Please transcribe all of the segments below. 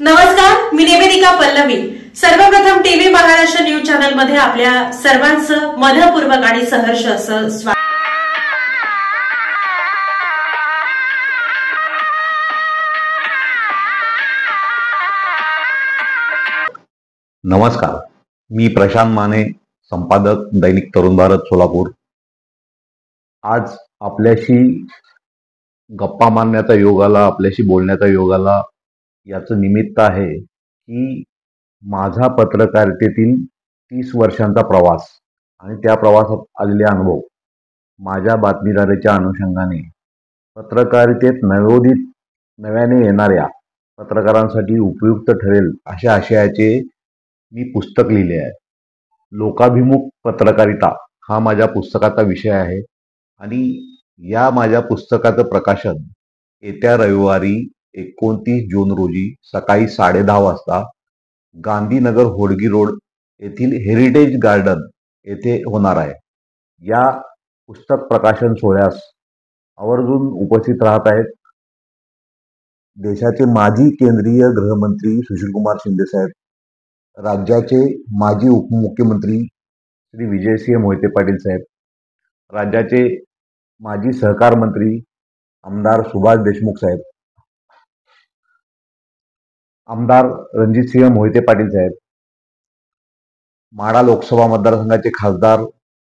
नमस्कार, मी निवेदिका पल्लवी। सर्वप्रथम TV Maharashtra news channel मध्ये आपल्या सर्वांचं मनपूर्वक आणि सहर्ष असं स्वागत। नमस्कार, मी प्रशांत माने, संपादक दैनिक तरुण भारत सोलापूर। आज आपल्याशी गप्पा मारण्याचा योग आला, आपल्याशी बोलण्याचा योग आला याचं निमित्त आहे की माझा पत्रकारितेतील 30 वर्षांचा प्रवास आणि त्या प्रवासात आलेले अनुभव माझ्या बातमीदारीच्या अनुषंगाने पत्रकारितेत नव्याने येणाऱ्या पत्रकारांसाठी उपयुक्त ठरेल अशा आशयाचे मी पुस्तक लिहिले आहे। लोकाभिमुख पत्रकारिता हा माझ्या पुस्तकाचा विषय आहे आणि या माझ्या पुस्तकाचं प्रकाशन येत्या रविवारी 29 जून रोजी सकाळी 10:30 वाजता गांधीनगर होडगी रोड येथील हेरिटेज गार्डन येथे होणार आहे। या पुस्तक प्रकाशन सोहळ्यास आवर्जून उपस्थित राहत आहेत देशाचे माजी केंद्रीय गृहमंत्री सुशीलकुमार शिंदे साहेब, राज्याचे माजी उपमुख्यमंत्री श्री विजयसिंह मोहिते पाटील साहेब, राज्याचे माजी सहकार मंत्री आमदार सुभाष देशमुख साहेब, आमदार रणजितसिंह मोहिते पाटील साहेब, माढा लोकसभा मतदारसंघाचे खासदार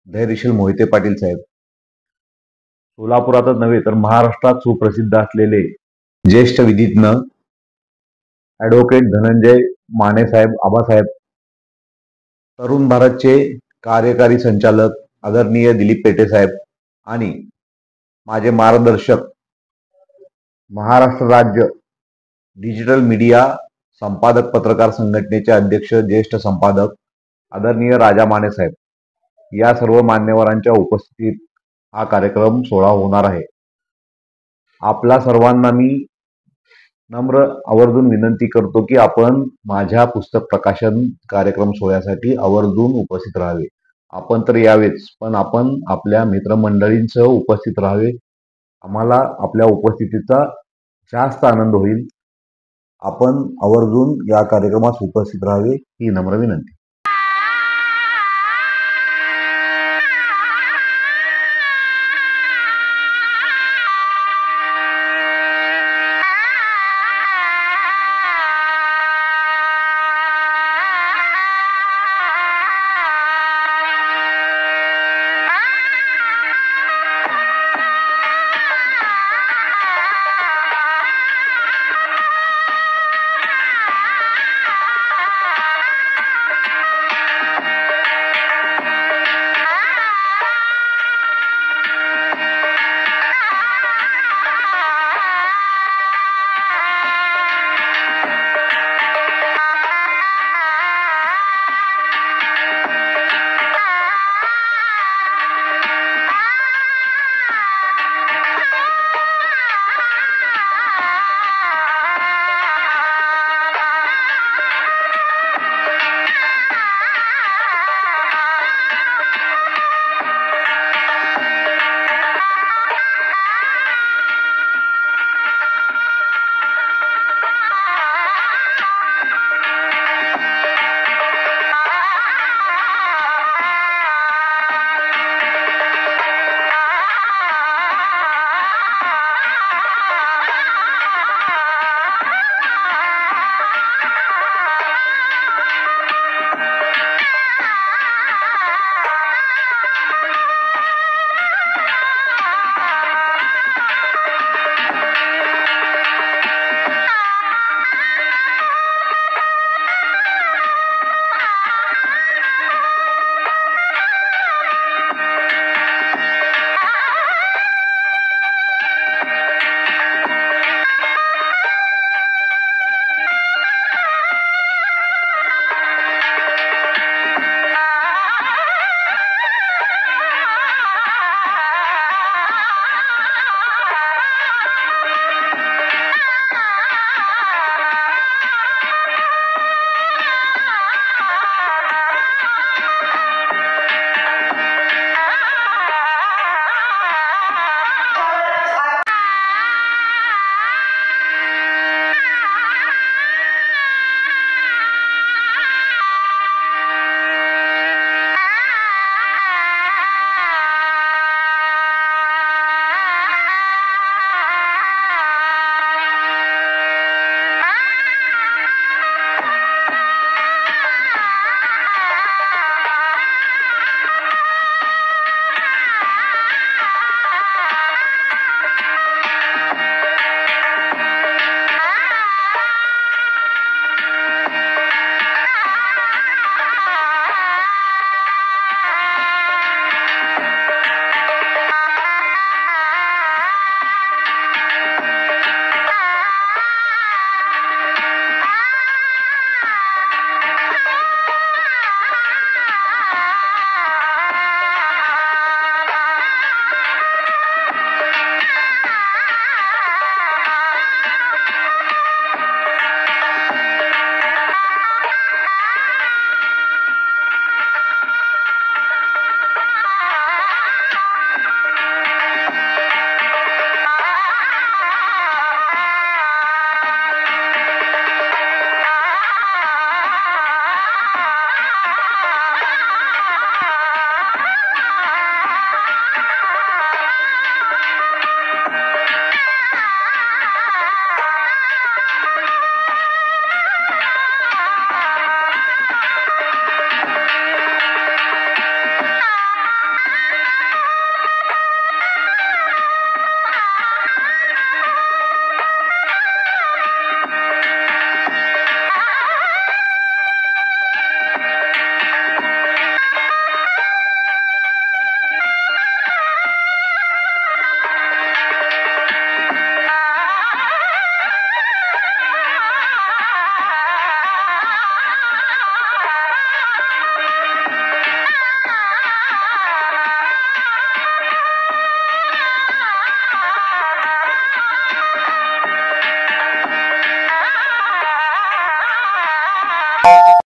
धैर्यशील मोहिते पाटील साहेब, सोलापुरातच नव्हे तर महाराष्ट्रात सुप्रसिद्ध असलेले ज्येष्ठ विधिज्ञ ॲडव्होकेट धनंजय माने साहेब, आबासाहेब, तरुण भारतचे कार्यकारी संचालक आदरणीय दिलीप पेटे साहेब आणि माझे मार्गदर्शक महाराष्ट्र राज्य डिजिटल मीडिया संपादक पत्रकार संघटनेचे अध्यक्ष ज्येष्ठ संपादक आदरणीय राजा माने साहेब, या सर्व मान्यवरांच्या उपस्थितीत हा कार्यक्रम सोहळा होणार आहे। आपला सर्वांना मी नम्र आवर्जून विनंती करतो की आपण माझ्या पुस्तक प्रकाशन कार्यक्रम सोहळ्यासाठी आवर्जून उपस्थित राहावे। आपण तर यावेच, पण आपण आपल्या मित्रमंडळींसह उपस्थित राहावे। आम्हाला आपल्या उपस्थितीचा जास्त आनंद होईल। आपण आवर्जून या कार्यक्रमास उपस्थित राहावे ही नम्र विनंती।